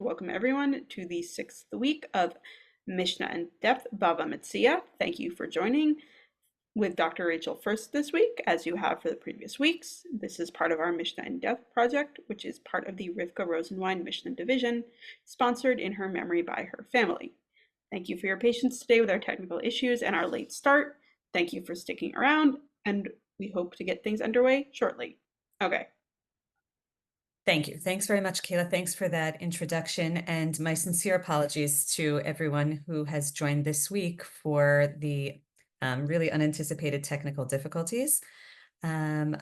Welcome everyone to the sixth week of Mishnah in Depth, Bava Metzia. Thank you for joining with Dr. Rachel Furst this week, as you have for the previous weeks. This is part of our Mishnah in Depth project, which is part of the Rifka Rosenwein Mishnah Division, sponsored in her memory by her family. Thank you for your patience today with our technical issues and our late start. Thank you for sticking around, and we hope to get things underway shortly. Okay. Thank you. Thanks very much, Kayla. Thanks for that introduction, and my sincere apologies to everyone who has joined this week for the really unanticipated technical difficulties. I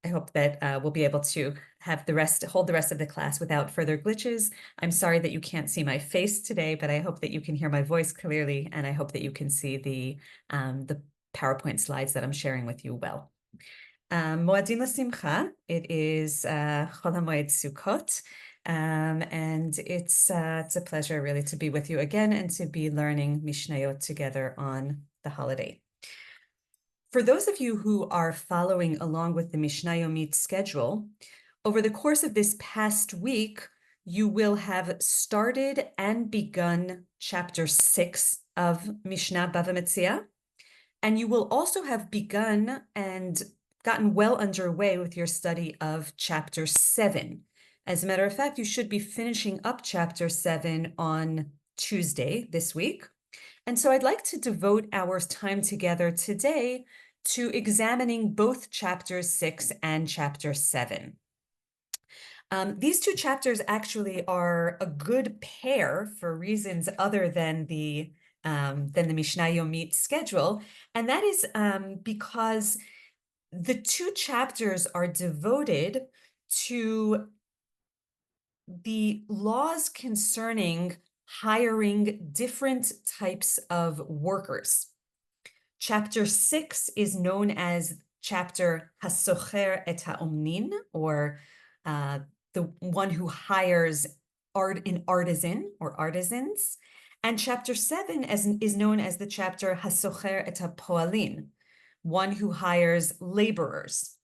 hope that we'll be able to hold the rest of the class without further glitches. I'm sorry that you can't see my face today, but I hope that you can hear my voice clearly, and I hope that you can see the PowerPoint slides that I'm sharing with you well. Moadim L'Simcha, it is Chol HaMoed Sukkot, and it's a pleasure really to be with you again and to be learning mishnayot together on the holiday. For those of you who are following along with the Mishnah Yomit schedule, over the course of this past week, you will have started and begun chapter 6 of Mishnah Bava Metzia, and you will also have begun and gotten well underway with your study of chapter 7. As a matter of fact, you should be finishing up chapter 7 on Tuesday this week. And so I'd like to devote our time together today to examining both chapters 6 and chapter 7. These two chapters actually are a good pair for reasons other than the Mishnah Yomit schedule, and that is because the two chapters are devoted to the laws concerning hiring different types of workers. Chapter 6 is known as chapter Hasocher et ha'omnin, or the one who hires an artisan or artisans. And chapter 7 is known as the chapter Hasocher et ha'poalin, one who hires laborers.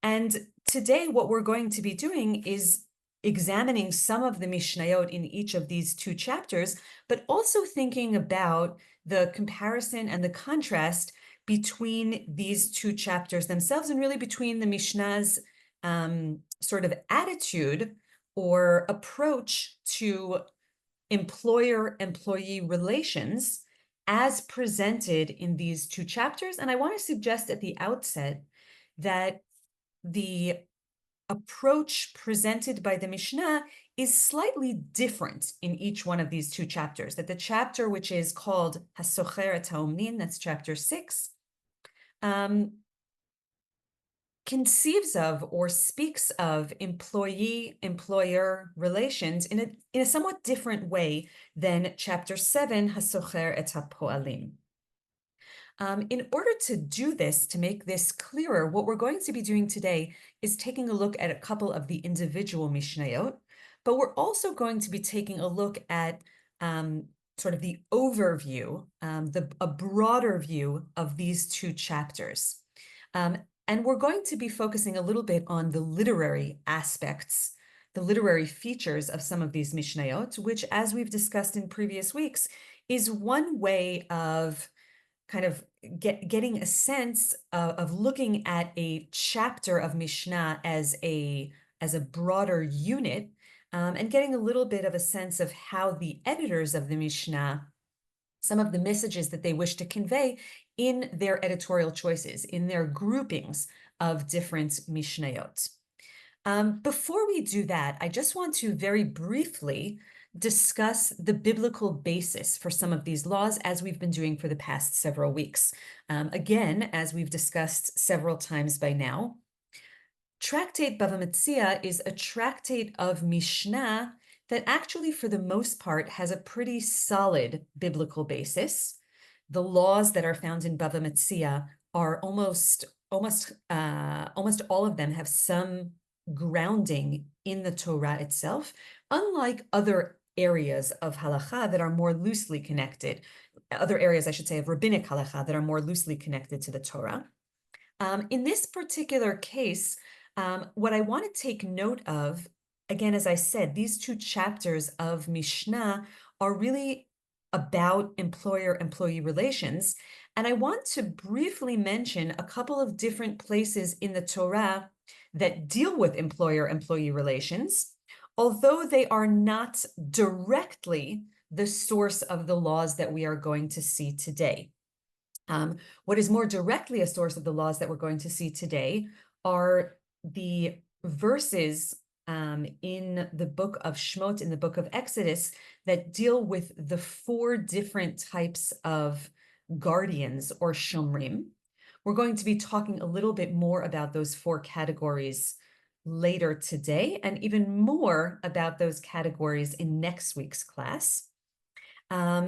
And today what we're going to be doing is examining some of the mishnayot in each of these two chapters, but also thinking about the comparison and the contrast between these two chapters themselves, and really between the Mishnah's sort of attitude or approach to employer-employee relations as presented in these two chapters. And I want to suggest at the outset that the approach presented by the Mishnah is slightly different in each one of these two chapters. That the chapter which is called Hasocher et ha'omnin, that's chapter 6, conceives of or speaks of employee-employer relations in a somewhat different way than chapter 7, Hasocher et ha'poalim. In order to do this, to make this clearer, what we're going to be doing today is taking a look at a couple of the individual mishnayot, but we're also going to be taking a look at sort of the overview, a broader view of these two chapters. And we're going to be focusing a little bit on the literary aspects, the literary features of some of these mishnayot, which, as we've discussed in previous weeks, is one way of kind of getting a sense of looking at a chapter of Mishnah as a broader unit, and getting a little bit of a sense of how the editors of the Mishnah, some of the messages that they wish to convey in their editorial choices, in their groupings of different mishnayot. Before we do that, I just want to very briefly discuss the biblical basis for some of these laws, as we've been doing for the past several weeks. Again, as we've discussed several times by now, Tractate Bava Metzia is a tractate of Mishnah that actually, for the most part, has a pretty solid biblical basis. The laws that are found in Bava Metzia are almost all of them have some grounding in the Torah itself, unlike other areas of halacha that are more loosely connected, other areas, I should say, of rabbinic halacha that are more loosely connected to the Torah. In this particular case, what I want to take note of again, as I said, these two chapters of Mishnah are really about employer-employee relations. And I want to briefly mention a couple of different places in the Torah that deal with employer-employee relations, although they are not directly the source of the laws that we are going to see today. What is more directly a source of the laws that we're going to see today are the verses in the book of Shmot, in the book of Exodus, that deal with the 4 different types of guardians or shomrim. We're going to be talking a little bit more about those 4 categories later today, and even more about those categories in next week's class.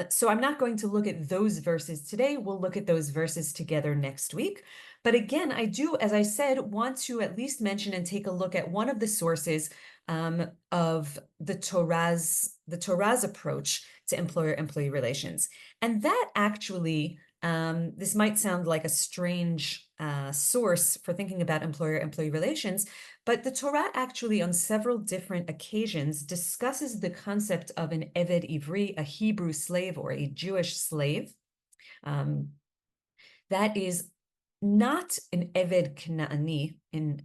So I'm not going to look at those verses today. We'll look at those verses together next week. But again, I do, as I said, want to at least mention and take a look at one of the sources of the Torah's approach to employer-employee relations. And that actually, this might sound like a strange source for thinking about employer-employee relations, but the Torah actually on several different occasions discusses the concept of an Eved Ivri, a Hebrew slave or a Jewish slave. That is not an Eved Knaani,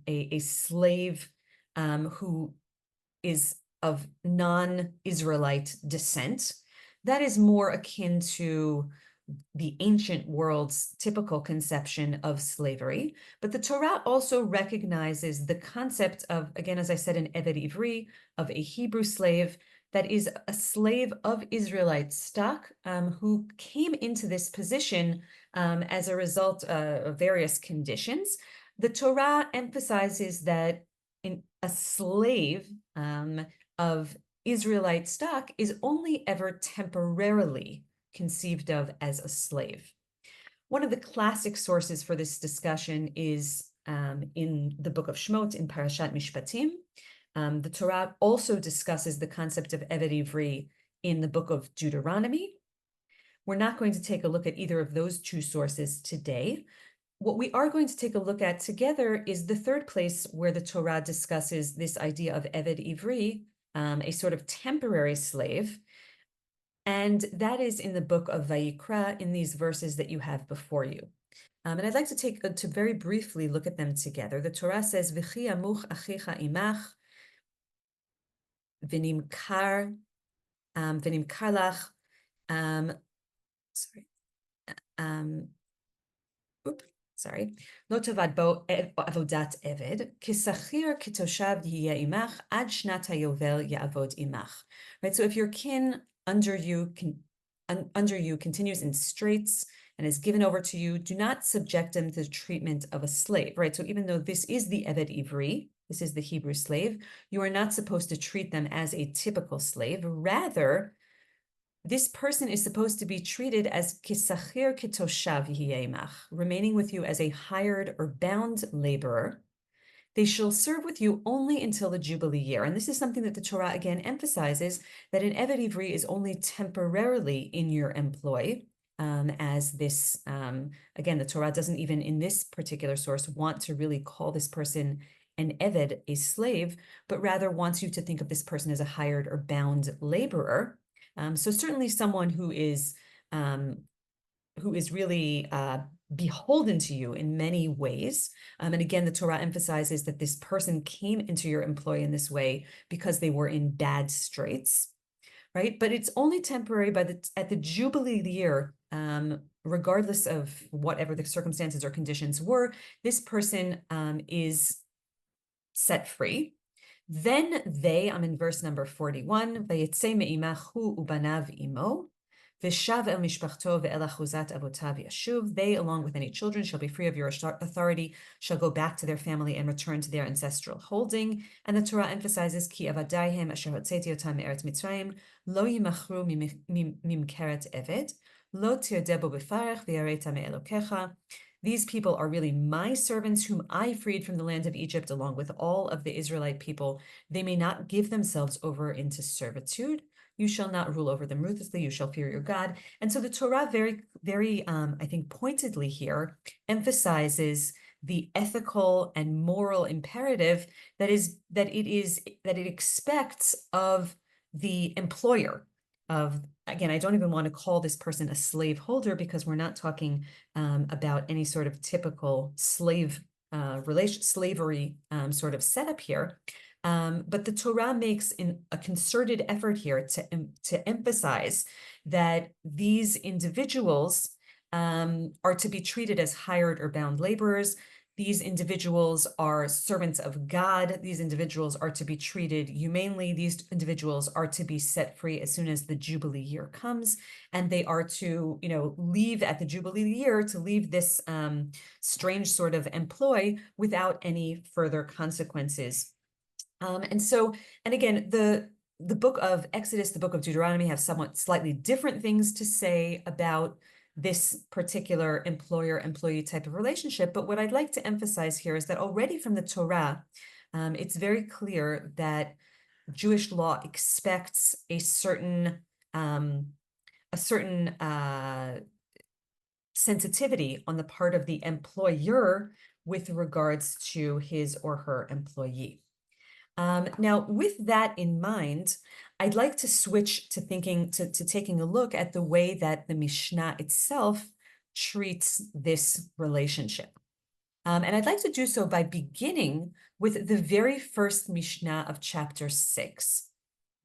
a slave who is of non-Israelite descent. That is more akin to the ancient world's typical conception of slavery. But the Torah also recognizes the concept of, again, as I said, an Eved Ivri, of a Hebrew slave that is a slave of Israelite stock who came into this position as a result of various conditions. The Torah emphasizes that a slave of Israelite stock is only ever temporarily conceived of as a slave. One of the classic sources for this discussion is in the book of Shmot, in Parashat Mishpatim. The Torah also discusses the concept of Eved Ivri in the book of Deuteronomy. We're not going to take a look at either of those 2 sources today. What we are going to take a look at together is the 3rd place where the Torah discusses this idea of Eved Ivri, a sort of temporary slave. And that is in the book of Vayikra, in these verses that you have before you. And I'd like to very briefly look at them together. The Torah says, "V'chi amuch achicha imach, v'nimkar lach." Lo tavad bo avodat eved, kisachir kitoshav yihye imach, ad shnat hayovel ya'avod imach. Right, so if your kin under you continues in straits and is given over to you, do not subject him to the treatment of a slave, right? So even though this is the Eved Ivri, this is the Hebrew slave, you are not supposed to treat them as a typical slave. Rather, this person is supposed to be treated as kisachir kitoshav yihye imach, remaining with you as a hired or bound laborer. They shall serve with you only until the Jubilee year. And this is something that the Torah again emphasizes, that an Eved Ivri is only temporarily in your employ, as this, again, the Torah doesn't even in this particular source want to really call this person an Eved, a slave, but rather wants you to think of this person as a hired or bound laborer. So certainly someone who is really beholden to you in many ways. And again, the Torah emphasizes that this person came into your employ in this way because they were in bad straits, right? But it's only temporary at the Jubilee year, regardless of whatever the circumstances or conditions were, this person is set free. Then they, I'm in verse number 41, vayetze me'imach hu ubanav imo, v'shav el mishpachto ve'el achuzat avotav yashuv. They, along with any children, shall be free of your authority, shall go back to their family and return to their ancestral holding. And the Torah emphasizes, ki avadayhem asher hotzeti otam me'eretz Mitzrayim, lo yimachru mimkeret eved, lo tirdebo b'farech v'yareta me'elokecha. These people are really my servants whom I freed from the land of Egypt along with all of the Israelite people. They may not give themselves over into servitude. You shall not rule over them ruthlessly. You shall fear your God. And so the Torah very, very, I think pointedly here emphasizes the ethical and moral imperative that it expects of the employer. Again, I don't even want to call this person a slaveholder, because we're not talking about any sort of typical slavery sort of setup here. But the Torah makes a concerted effort here to emphasize that these individuals are to be treated as hired or bound laborers. These individuals are servants of God. These individuals are to be treated humanely. These individuals are to be set free as soon as the Jubilee year comes, and they are to, leave at the Jubilee year, to leave this strange sort of employ without any further consequences. And again, the book of Exodus, the book of Deuteronomy have somewhat slightly different things to say about this particular employer-employee type of relationship. But what I'd like to emphasize here is that already from the Torah, it's very clear that Jewish law expects a certain sensitivity on the part of the employer with regards to his or her employee. Now, with that in mind, I'd like to switch to taking a look at the way that the Mishnah itself treats this relationship. And I'd like to do so by beginning with the very first Mishnah of chapter 6.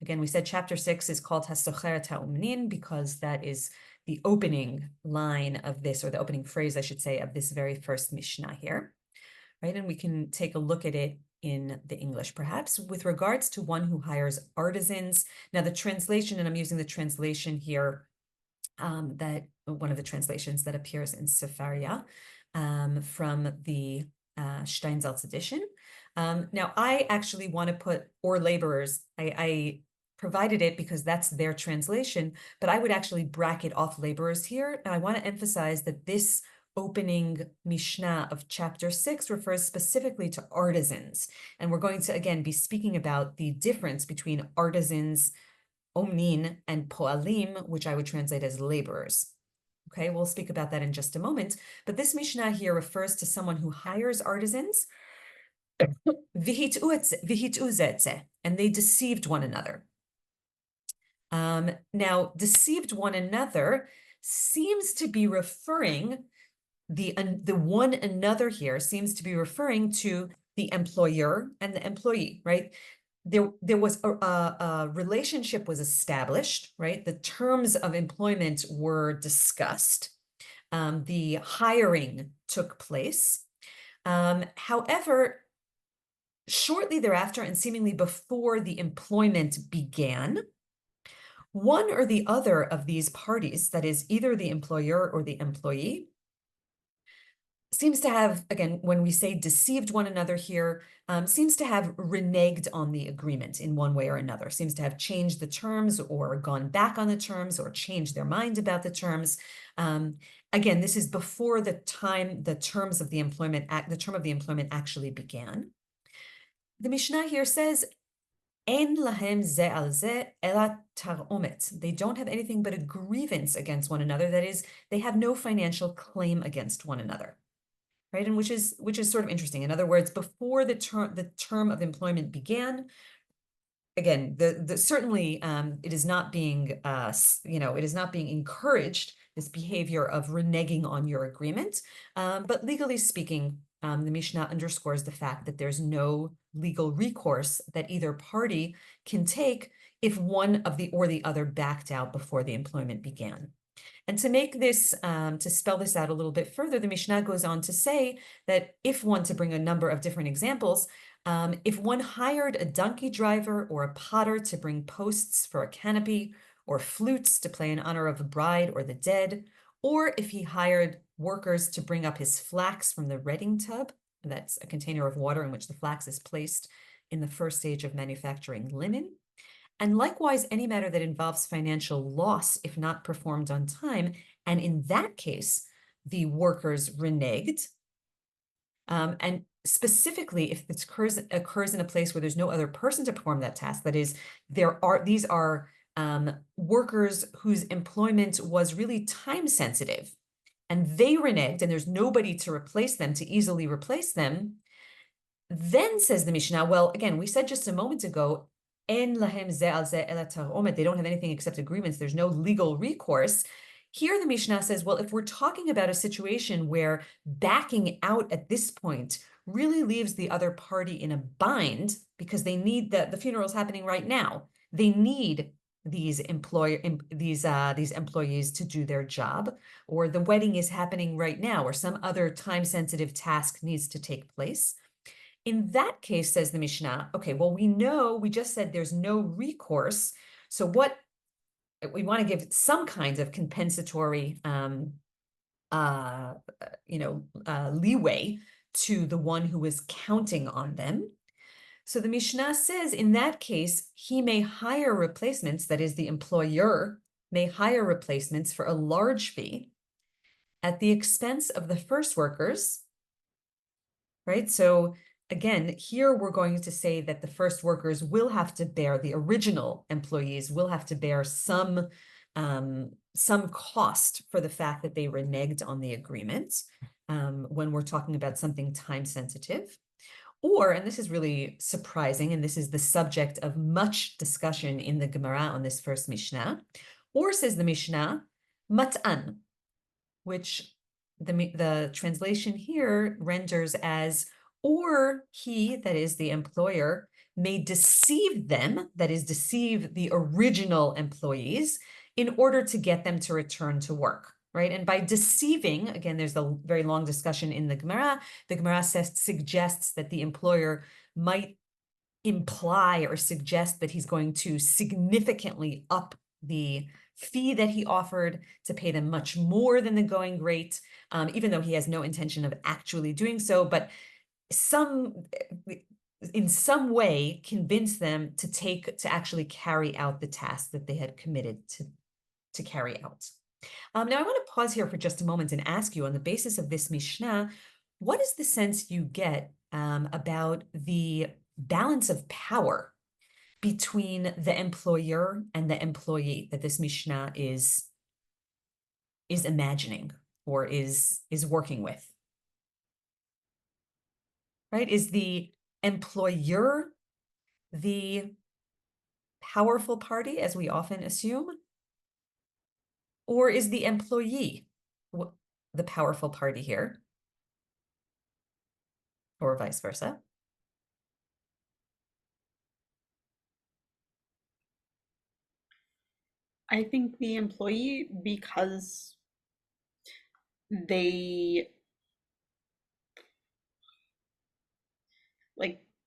Again, we said chapter 6 is called Hasocheret HaUmnin because that is the opening line of this, or the opening phrase, I should say, of this very first Mishnah here, right? And we can take a look at it in the English, perhaps, with regards to one who hires artisans. Now, the translation, and I'm using the translation here, that one of the translations that appears in Sefaria from the Steinsaltz edition. Now, I actually want to put or laborers. I provided it because that's their translation, but I would actually bracket off laborers here. And I want to emphasize that this opening Mishnah of chapter 6 refers specifically to artisans. And we're going to, again, be speaking about the difference between artisans, omnin, and poalim, which I would translate as laborers. Okay, we'll speak about that in just a moment. But this Mishnah here refers to someone who hires artisans, and they deceived one another. Now, deceived one another seems to be referring, the one another here seems to be referring to the employer and the employee, right? There was a relationship was established, right? The terms of employment were discussed. The hiring took place. However, shortly thereafter, and seemingly before the employment began, one or the other of these parties, that is either the employer or the employee, seems to have, again, when we say deceived one another here, seems to have reneged on the agreement in one way or another, seems to have changed the terms or gone back on the terms or changed their mind about the terms. Again, this is before the term of the employment actually began. The Mishnah here says, Ein lahem ze al ze ela taromet. They don't have anything but a grievance against one another. That is, they have no financial claim against one another, right? And which is sort of interesting. In other words, before the term of employment began, again, certainly it is not being it is not being encouraged, this behavior of reneging on your agreement. But legally speaking, the Mishnah underscores the fact that there's no legal recourse that either party can take if one of the or the other backed out before the employment began. And to make this, to spell this out a little bit further, the Mishnah goes on to say that to bring a number of different examples, if one hired a donkey driver or a potter to bring posts for a canopy, or flutes to play in honor of a bride or the dead, or if he hired workers to bring up his flax from the redding tub, that's a container of water in which the flax is placed in the first stage of manufacturing linen, and likewise any matter that involves financial loss if not performed on time, and in that case, the workers reneged, and specifically if this occurs in a place where there's no other person to perform that task, that is, these are workers whose employment was really time sensitive, and they reneged, and there's nobody to replace them, to easily replace them, then says the Mishnah, well, again, we said just a moment ago, En lahem ze al ze ela taromet, they don't have anything except agreements, there's no legal recourse. Here the Mishnah says, well, if we're talking about a situation where backing out at this point really leaves the other party in a bind because they need the funeral's happening right now. They need these employees to do their job, or the wedding is happening right now, or some other time-sensitive task needs to take place. In that case, says the Mishnah, okay, well, we just said there's no recourse. So what we want to give some kinds of compensatory, leeway to the one who is counting on them. So the Mishnah says, in that case, he may hire replacements, that is, the employer may hire replacements for a large fee at the expense of the first workers, right? So again, here we're going to say that the first workers will have to bear, the original employees will have to bear some cost for the fact that they reneged on the agreement when we're talking about something time sensitive. Or, and this is really surprising, and this is the subject of much discussion in the Gemara on this first Mishnah, or says the Mishnah, mat'an, which the translation here renders as, or he, that is the employer, may deceive them, that is, deceive the original employees, in order to get them to return to work, right? And by deceiving, again, there's a very long discussion in the Gemara. The Gemara suggests that the employer might imply or suggest that he's going to significantly up the fee that he offered, to pay them much more than the going rate, even though he has no intention of actually doing so, but in some way convince them to actually carry out the task that they had committed to carry out. Now I want to pause here for just a moment and ask you, on the basis of this Mishnah, what is the sense you get about the balance of power between the employer and the employee that this Mishnah is imagining or is working with? Right? Is the employer the powerful party, as we often assume? Or is the employee the powerful party here? Or vice versa? I think the employee, because they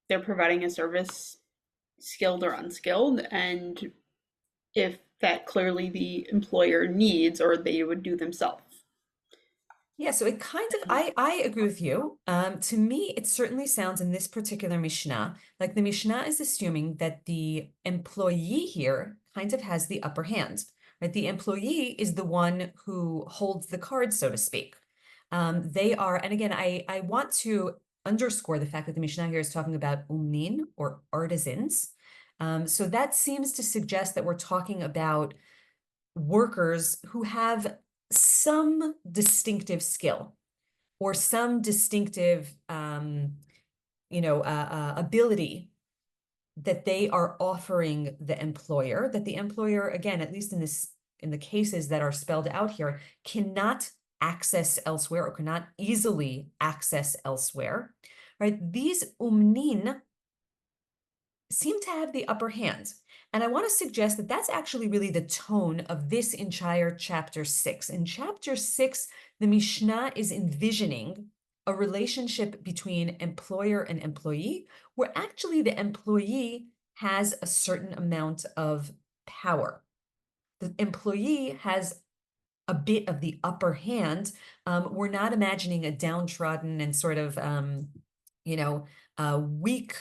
they're providing a service, skilled or unskilled, and if that clearly the employer needs, or they would do themselves. Yeah, so it kind of, I agree with you. To me, it certainly sounds in this particular Mishnah, like the Mishnah is assuming that the employee here kind of has the upper hand, right? The employee is the one who holds the cards, so to speak. They are, and again, I want to underscore the fact that the Mishnah here is talking about umnin, or artisans. So that seems to suggest that we're talking about workers who have some distinctive skill or some distinctive ability that they are offering the employer, that the employer, again, at least in the cases that are spelled out here, cannot access elsewhere or cannot easily access elsewhere, right? These umnin seem to have the upper hand. And I want to suggest that that's actually really the tone of this entire chapter 6. In chapter 6, the Mishnah is envisioning a relationship between employer and employee, where actually the employee has a certain amount of power. The employee has a bit of the upper hand. We're not imagining a downtrodden and sort of, weak,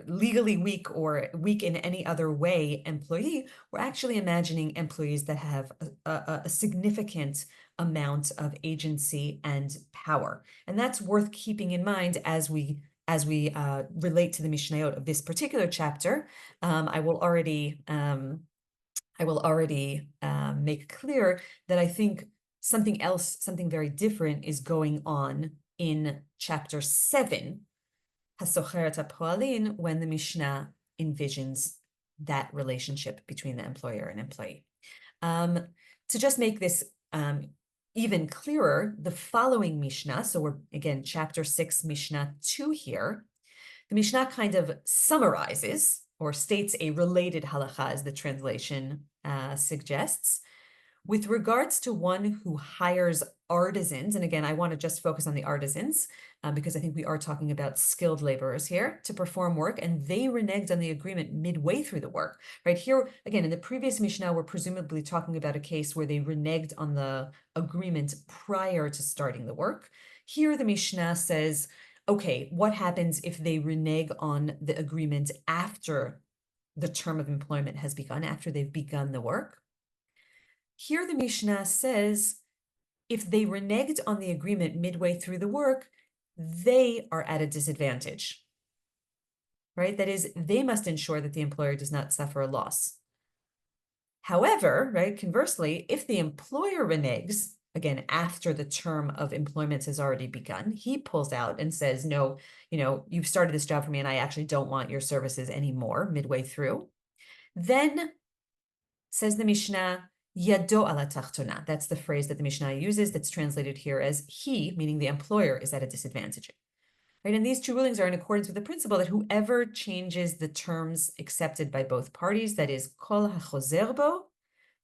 legally weak or weak in any other way employee. We're actually imagining employees that have a significant amount of agency and power. And that's worth keeping in mind as we relate to the mishnayot of this particular chapter. I will already make clear that I think something else, something very different is going on in chapter 7, Hasocheret HaPoalin, when the Mishnah envisions that relationship between the employer and employee. To just make this even clearer, the following Mishnah, so we're again chapter 6, Mishnah 2 here, the Mishnah kind of summarizes or states a related halacha, as the translation suggests, with regards to one who hires artisans. And again, I want to just focus on the artisans because I think we are talking about skilled laborers here to perform work, and they reneged on the agreement midway through the work. Right here, again, in the previous Mishnah, we're presumably talking about a case where they reneged on the agreement prior to starting the work. Here, the Mishnah says, okay, what happens if they renege on the agreement after the term of employment has begun, after they've begun the work? Here the Mishnah says, if they reneged on the agreement midway through the work, they are at a disadvantage, right? That is, they must ensure that the employer does not suffer a loss. However, right, conversely, if the employer reneges, again, after the term of employment has already begun, he pulls out and says, no, you've started this job for me and I actually don't want your services anymore midway through. Then, says the Mishnah, Yado ala tachtona. That's the phrase that the Mishnah uses that's translated here as he, meaning the employer, is at a disadvantage. Right? And these two rulings are in accordance with the principle that whoever changes the terms accepted by both parties, that is, kol hachozer bo,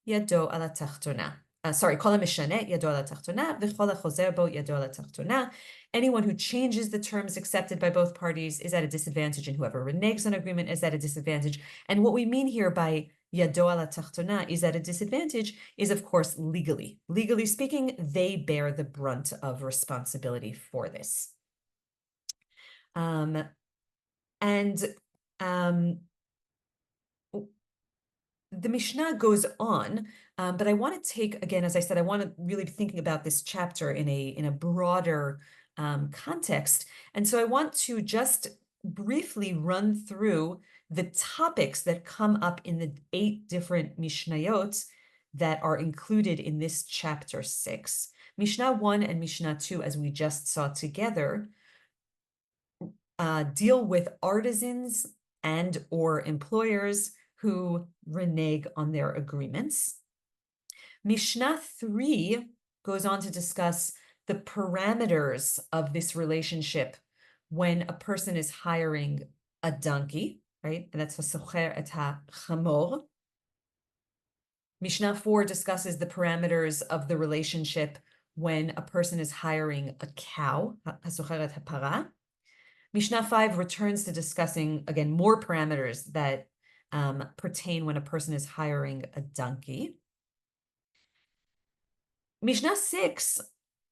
yado ala tachtona. Kol hamishane yado ala tachtona, v'chol hachozer bo yado ala tachtona. Anyone who changes the terms accepted by both parties is at a disadvantage, and whoever reneges an agreement is at a disadvantage. And what we mean here by yado ala tachtona is at a disadvantage is, of course, legally. Legally speaking, they bear the brunt of responsibility for this. The Mishnah goes on, but I want to take, again, as I said, I want to really be thinking about this chapter in a broader context. And so I want to just briefly run through the topics that come up in the 8 different mishnayot that are included in this chapter 6. Mishnah 1 and Mishnah 2, as we just saw together, deal with artisans and or employers who renege on their agreements. Mishnah 3 goes on to discuss the parameters of this relationship when a person is hiring a donkey, right? And that's hasocher et ha-chamor. Mishnah 4 discusses the parameters of the relationship when a person is hiring a cow, hasocher et ha-para. Mishnah 5 returns to discussing, again, more parameters that pertain when a person is hiring a donkey. Mishnah 6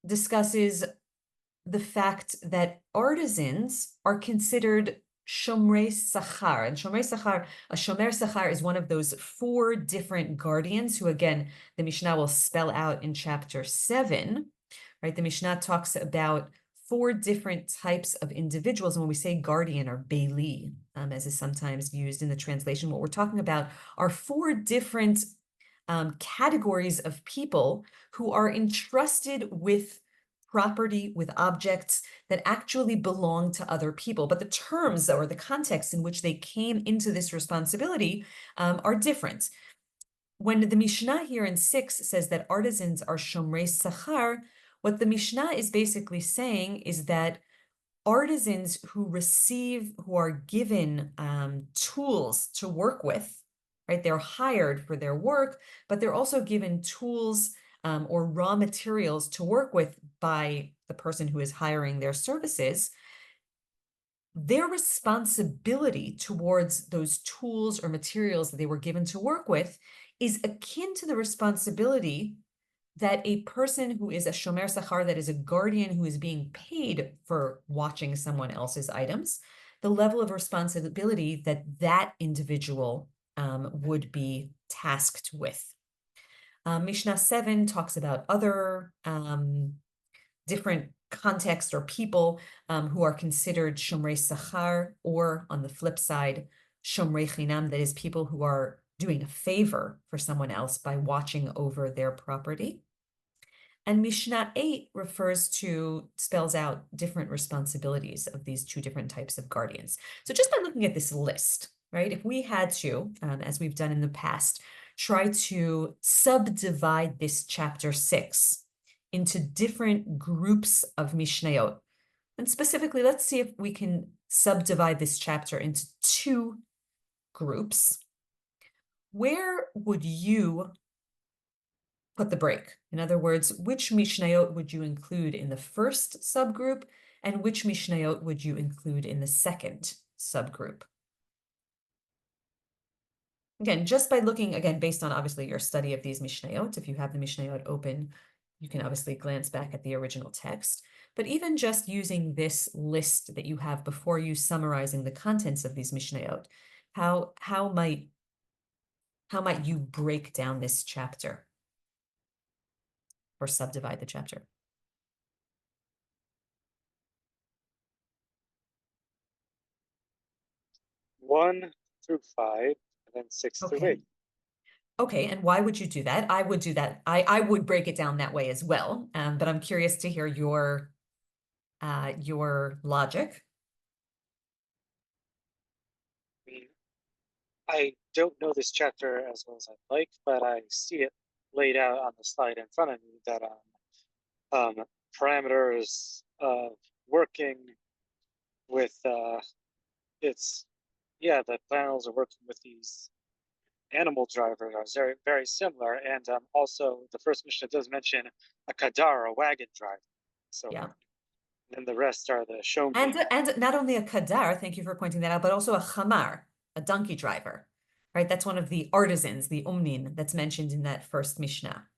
discusses the fact that artisans are considered shomrei sachar. And shomrei sachar, a shomer sachar is one of those 4 different guardians who, again, the Mishnah will spell out in chapter 7, right? The Mishnah talks about 4 different types of individuals. And when we say guardian or beili, as is sometimes used in the translation, what we're talking about are 4 different categories of people who are entrusted with property, with objects that actually belong to other people. But the terms or the context in which they came into this responsibility are different. When the Mishnah here in 6 says that artisans are shomrei sachar, what the Mishnah is basically saying is that artisans who are given tools to work with, right? They're hired for their work, but they're also given tools or raw materials to work with by the person who is hiring their services. Their responsibility towards those tools or materials that they were given to work with is akin to the responsibility that a person who is a shomer sachar, that is a guardian who is being paid for watching someone else's items, the level of responsibility that that individual would be tasked with. Mishnah 7 talks about other different contexts or people who are considered shomrei sachar, or on the flip side, shomrei chinam, that is people who are doing a favor for someone else by watching over their property. And Mishnah 8 spells out different responsibilities of these two different types of guardians. So just by looking at this list, right, if we had to, as we've done in the past, try to subdivide this chapter 6 into different groups of mishnayot. And specifically, let's see if we can subdivide this chapter into two groups. Where would you put the break? In other words, which mishnayot would you include in the first subgroup, and which mishnayot would you include in the second subgroup? Again, just by looking, again, based on obviously your study of these mishnayot, if you have the mishnayot open, you can obviously glance back at the original text. But even just using this list that you have before you, summarizing the contents of these mishnayot, how might you break down this chapter or subdivide the chapter? One through five, and then six through Okay. eight. Okay, and why would you do that? I would do that. I would break it down that way as well. But I'm curious to hear your logic. I mean, I don't know this chapter as well as I'd like, but I see it laid out on the slide in front of me that parameters of working with the panels are working with these animal drivers are very, very similar. And also the first Mishnah does mention a kadar, a wagon driver. So Yeah. then the rest are the showmen. And not only a kadar, thank you for pointing that out, but also a chamar, a donkey driver, right? That's one of the artisans, the umnin, that's mentioned in that first Mishnah.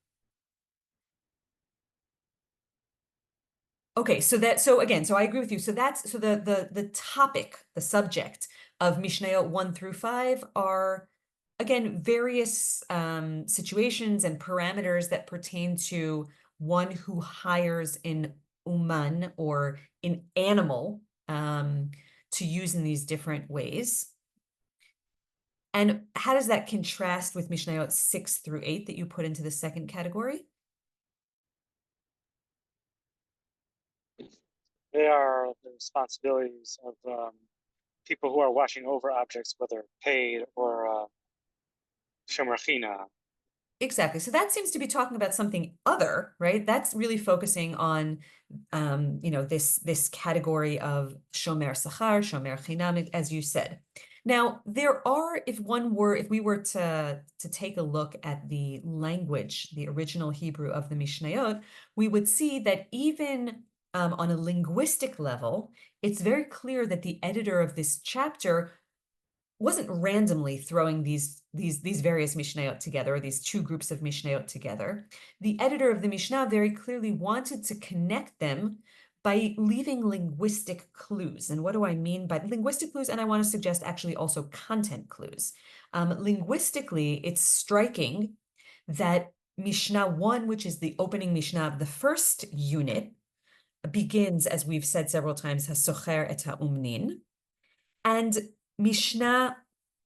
Okay, so I agree with you. So the topic, the subject of Mishnayot 1 through 5 are, again, various situations and parameters that pertain to one who hires an uman or an animal to use in these different ways. And how does that contrast with Mishnayot 6 through 8 that you put into the second category? They are the responsibilities of people who are watching over objects, whether paid or shomer china. Exactly. So that seems to be talking about something other, right? That's really focusing on, this category of shomer sachar, shomer chinam, as you said. Now, if we were to take a look at the language, the original Hebrew of the Mishnayot, we would see that even on a linguistic level, it's very clear that the editor of this chapter wasn't randomly throwing these various mishnayot together, or these two groups of mishnayot together. The editor of the Mishnah very clearly wanted to connect them by leaving linguistic clues. And what do I mean by linguistic clues? And I want to suggest actually also content clues. Linguistically, it's striking that Mishnah 1, which is the opening Mishnah of the first unit, begins, as we've said several times, hasocher et ha'umnin. And Mishnah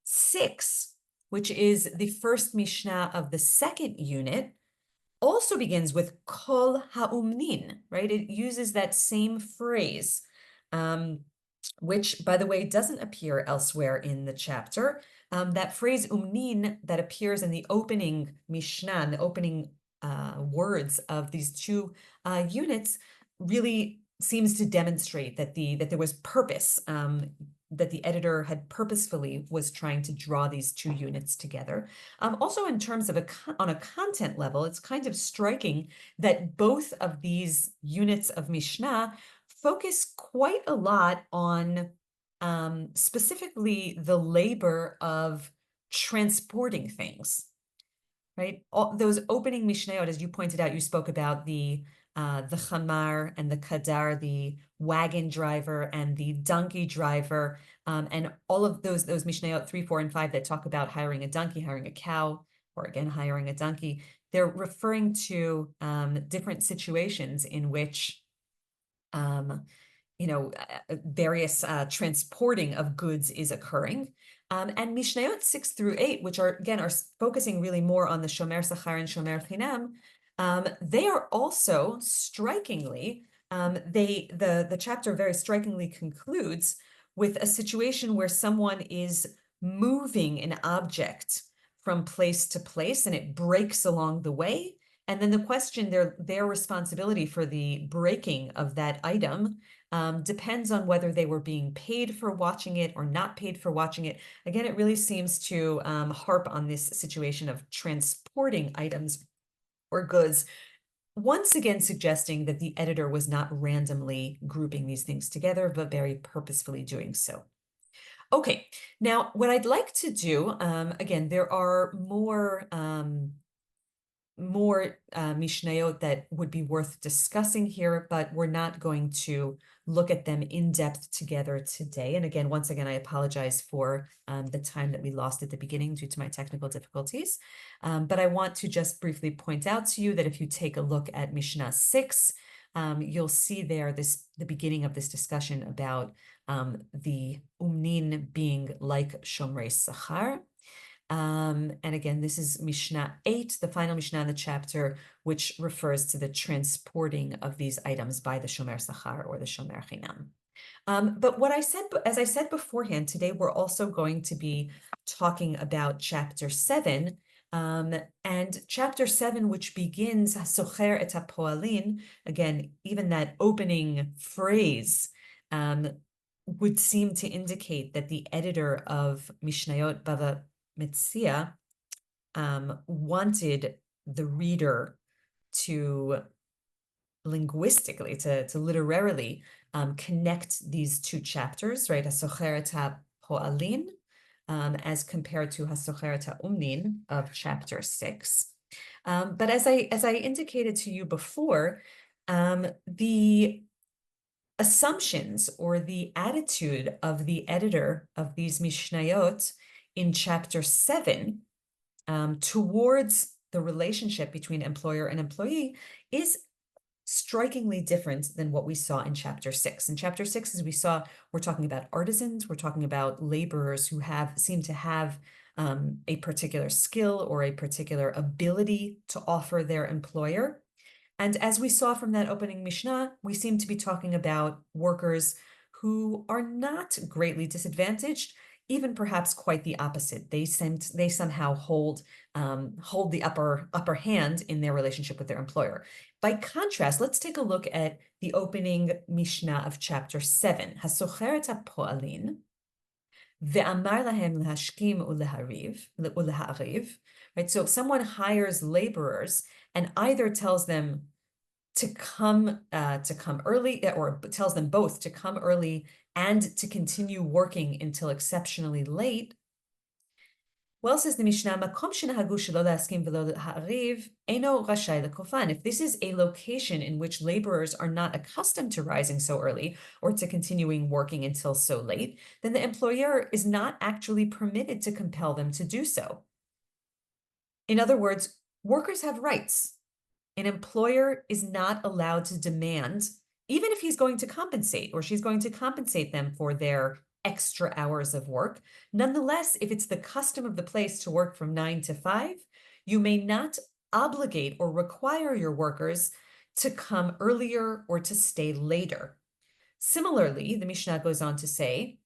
6, which is the first Mishnah of the second unit, also begins with kol ha'umnin, right? It uses that same phrase, which, by the way, doesn't appear elsewhere in the chapter. That phrase umnin that appears in the opening Mishnah, in the opening words of these two units, really seems to demonstrate that there was purpose, that the editor had purposefully was trying to draw these two units together. Also, in terms of on a content level, it's kind of striking that both of these units of Mishnah focus quite a lot on specifically the labor of transporting things, right? Those opening Mishnayot, as you pointed out, you spoke about the chamar and the kadar, the wagon driver and the donkey driver, and all of those Mishnayot 3, 4, and 5 that talk about hiring a donkey, hiring a cow, or again, hiring a donkey. They're referring to different situations in which various transporting of goods is occurring. And Mishnayot 6 through 8, which are focusing really more on the shomer sachar and shomer chinam, They are also strikingly, the chapter very strikingly concludes with a situation where someone is moving an object from place to place and it breaks along the way. And then the question, their responsibility for the breaking of that item depends on whether they were being paid for watching it or not paid for watching it. Again, it really seems to harp on this situation of transporting items or goods, once again suggesting that the editor was not randomly grouping these things together, but very purposefully doing so. Okay, now what I'd like to do, again, there are more mishnayot that would be worth discussing here, but we're not going to look at them in depth together today. And again, once again, I apologize for the time that we lost at the beginning due to my technical difficulties. But I want to just briefly point out to you that if you take a look at Mishnah 6, you'll see there the beginning of this discussion about the umnin being like shomrei sachar. And again, this is Mishnah 8, the final Mishnah in the chapter, which refers to the transporting of these items by the Shomer Sachar or the Shomer Chinam. But as I said beforehand, today we're also going to be talking about chapter 7, and chapter 7, which begins Hasocher et hapoalin. Again, even that opening phrase would seem to indicate that the editor of Mishnayot, Bava, Metzia, wanted the reader to linguistically, to literarily connect these two chapters, right? Hasocheret HaPo'alin, as compared to Hasocheret HaUmnin of chapter 6. But as I indicated to you before, the assumptions or the attitude of the editor of these Mishnayot in chapter 7 towards the relationship between employer and employee is strikingly different than what we saw in chapter 6. In chapter 6, as we saw, we're talking about artisans, we're talking about laborers who seem to have a particular skill or a particular ability to offer their employer. And as we saw from that opening Mishnah, we seem to be talking about workers who are not greatly disadvantaged, even perhaps quite the opposite. They somehow hold the upper hand in their relationship with their employer. By contrast, let's take a look at the opening Mishnah of chapter 7. Hasocheret hapo'alin ve'amar lahem lehashkim uleha'ariv. Right, so if someone hires laborers and either tells them to come early, or tells them both to come early and to continue working until exceptionally late. Well, says the Mishnah, makom shenahagu shelo lehaskim velo leha'ariv eino rashay lekofan. If this is a location in which laborers are not accustomed to rising so early or to continuing working until so late, then the employer is not actually permitted to compel them to do so. In other words, workers have rights. An employer is not allowed to demand, even if he's going to compensate or she's going to compensate them for their extra hours of work. Nonetheless, if it's the custom of the place to work from 9 to 5, you may not obligate or require your workers to come earlier or to stay later. Similarly, the Mishnah goes on to say,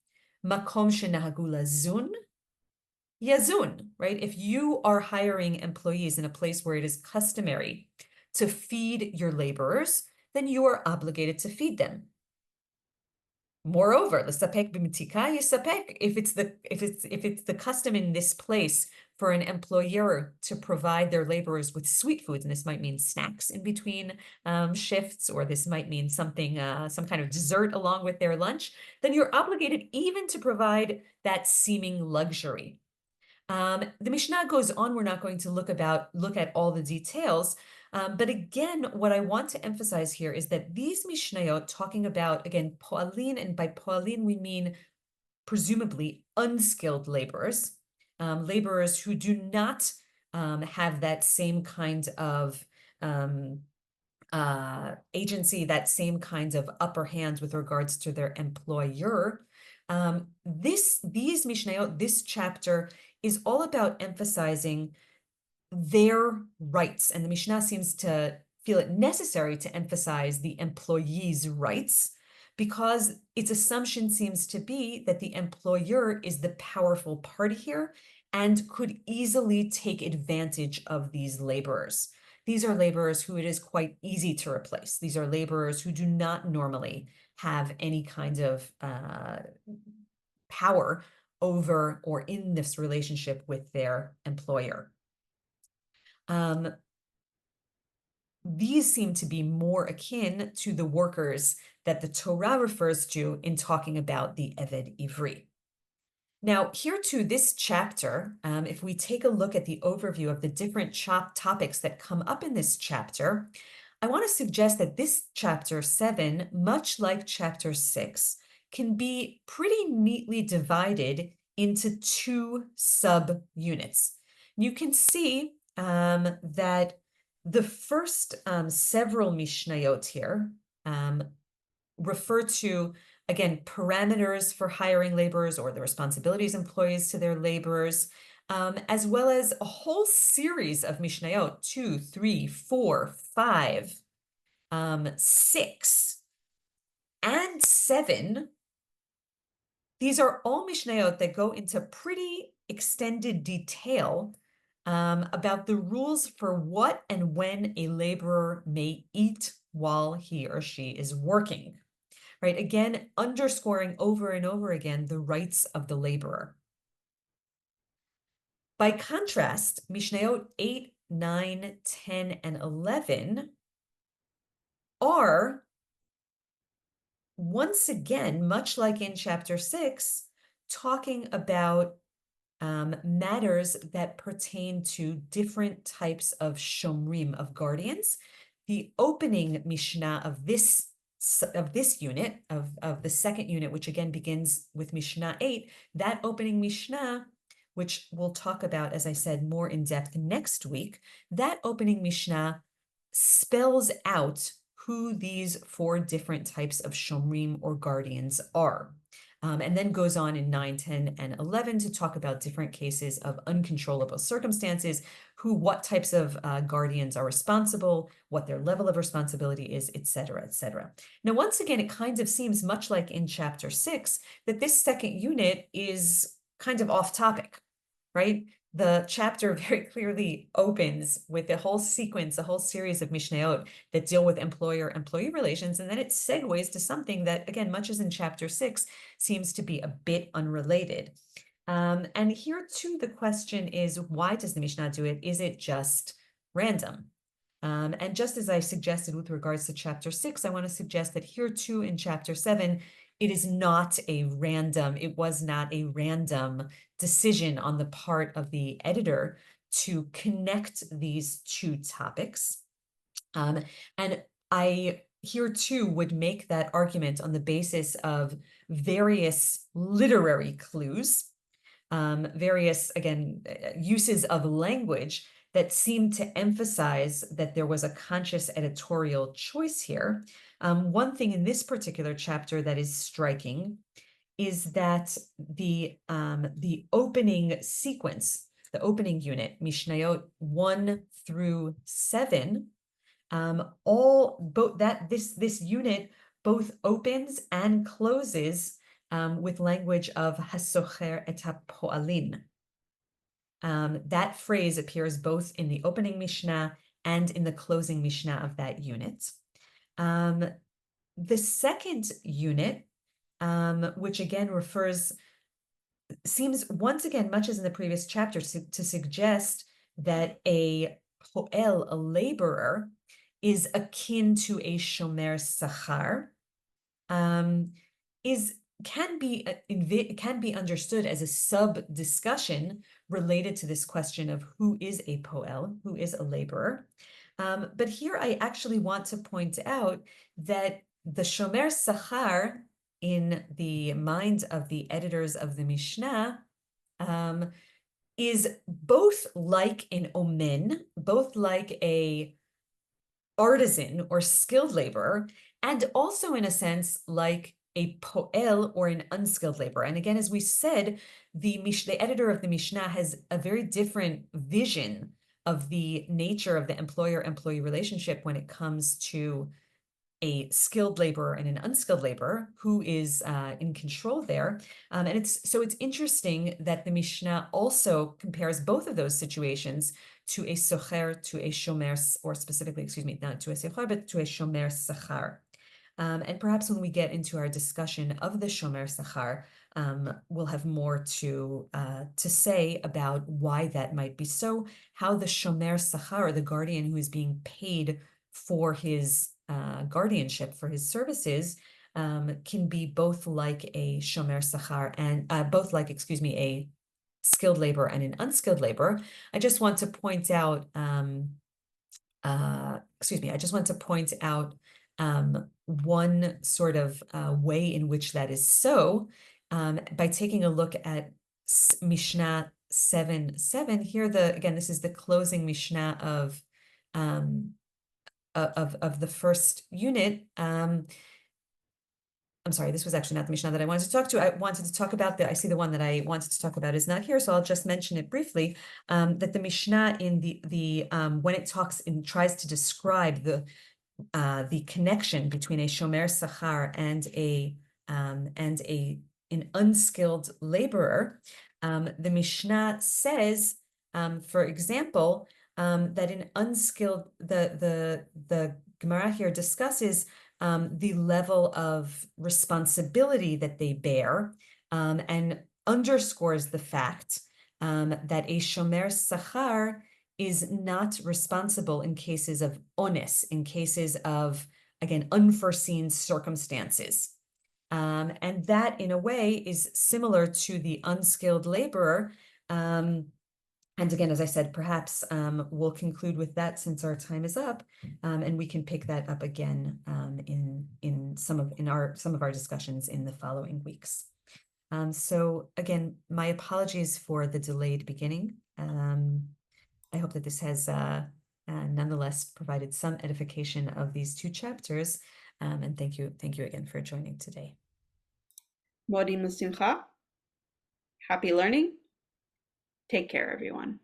makom shenahagu lazun yazun, right? If you are hiring employees in a place where it is customary to feed your laborers, then you are obligated to feed them. Moreover, l'sapek b'mitika yisapek. If it's the custom in this place for an employer to provide their laborers with sweet foods, and this might mean snacks in between shifts, or this might mean something, some kind of dessert along with their lunch, then you're obligated even to provide that seeming luxury. The Mishnah goes on. We're not going to look at all the details. But again, what I want to emphasize here is that these Mishnayot talking about, again, po'alin, and by po'alin we mean presumably unskilled laborers, laborers who do not have that same kind of agency, that same kind of upper hand with regards to their employer. These Mishnayot, this chapter is all about emphasizing their rights. And the Mishnah seems to feel it necessary to emphasize the employee's rights, because its assumption seems to be that the employer is the powerful party here and could easily take advantage of these laborers. These are laborers who it is quite easy to replace. These are laborers who do not normally have any kind of power over or in this relationship with their employer. These seem to be more akin to the workers that the Torah refers to in talking about the Eved Ivri. Now, here too, this chapter, if we take a look at the overview of the different topics that come up in this chapter, I want to suggest that this chapter 7, much like chapter 6, can be pretty neatly divided into 2 subunits. You can see that the first several mishnayot here refer to, again, parameters for hiring laborers or the responsibilities employees to their laborers, as well as a whole series of mishnayot, 2, 3, 4, 5, 6, and 7. These are all mishnayot that go into pretty extended detail about the rules for what and when a laborer may eat while he or she is working, right? Again, underscoring over and over again the rights of the laborer. By contrast, Mishnayot 8, 9, 10, and 11 are, once again, much like in chapter 6, talking about matters that pertain to different types of shomrim, of guardians. The opening Mishnah of this unit, of the second unit, which again begins with Mishnah 8, that opening Mishnah, which we'll talk about, as I said, more in depth next week, that opening Mishnah spells out who these 4 different types of shomrim or guardians are. And then goes on in 9, 10, and 11 to talk about different cases of uncontrollable circumstances, what types of guardians are responsible, what their level of responsibility is, et cetera, et cetera. Now, once again, it kind of seems much like in chapter 6 that this second unit is kind of off topic, right? The chapter very clearly opens with a whole sequence, a whole series of mishnayot that deal with employer-employee relations, and then it segues to something that, again, much as in chapter 6, seems to be a bit unrelated. And here, too, the question is, why does the Mishnah do it? Is it just random? And just as I suggested with regards to chapter 6, I want to suggest that here, too, in chapter 7, it was not a random decision on the part of the editor to connect these 2 topics. And I here too would make that argument on the basis of various literary clues, various, again, uses of language that seem to emphasize that there was a conscious editorial choice here. One thing in this particular chapter that is striking is that the opening sequence, the opening unit, Mishnayot 1 through 7, this unit both opens and closes with language of hasocher et hapo'alin. That phrase appears both in the opening Mishnah and in the closing Mishnah of that unit. The second unit, which again seems once again, much as in the previous chapter, to suggest that a po'el, a laborer, is akin to a shomer sachar, can be understood as a sub-discussion related to this question of who is a po'el, who is a laborer. But here I actually want to point out that the shomer sachar, in the mind of the editors of the Mishnah, is both like an omen, both like a artisan or skilled laborer, and also in a sense like a po'el or an unskilled laborer. And again, as we said, the editor of the Mishnah has a very different vision the nature of the employer-employee relationship when it comes to a skilled laborer and an unskilled laborer, who is in control there. And it's interesting that the Mishnah also compares both of those situations to a socher, to a shomer, or specifically, excuse me, not to a socher, but to a shomer sachar. And perhaps when we get into our discussion of the shomer sachar, we'll have more to say about why that might be so, how the shomer sachar, the guardian who is being paid for his guardianship, for his services, can be both like a shomer sachar and both like, excuse me, a skilled laborer and an unskilled laborer. I just want to point out, one sort of way in which that is so, by taking a look at Mishnah 7:7. Here, again, this is the closing Mishnah of the first unit. I'm sorry, this was actually not the Mishnah that I wanted to talk to. I wanted to talk about I see the one that I wanted to talk about is not here, so I'll just mention it briefly. That the Mishnah in the when it talks and tries to describe the connection between a shomer sachar and an unskilled laborer, the Mishnah says, for example, that an unskilled, the Gemara here discusses the level of responsibility that they bear, and underscores the fact that a shomer sachar is not responsible in cases of onus, in cases of, again, unforeseen circumstances. And that, in a way, is similar to the unskilled laborer. And again, as I said, perhaps we'll conclude with that since our time is up, and we can pick that up again in some of our discussions in the following weeks. So again, my apologies for the delayed beginning. I hope that this has nonetheless provided some edification of these two chapters, and thank you again for joining today. Modim l'simcha. Happy learning. Take care, everyone.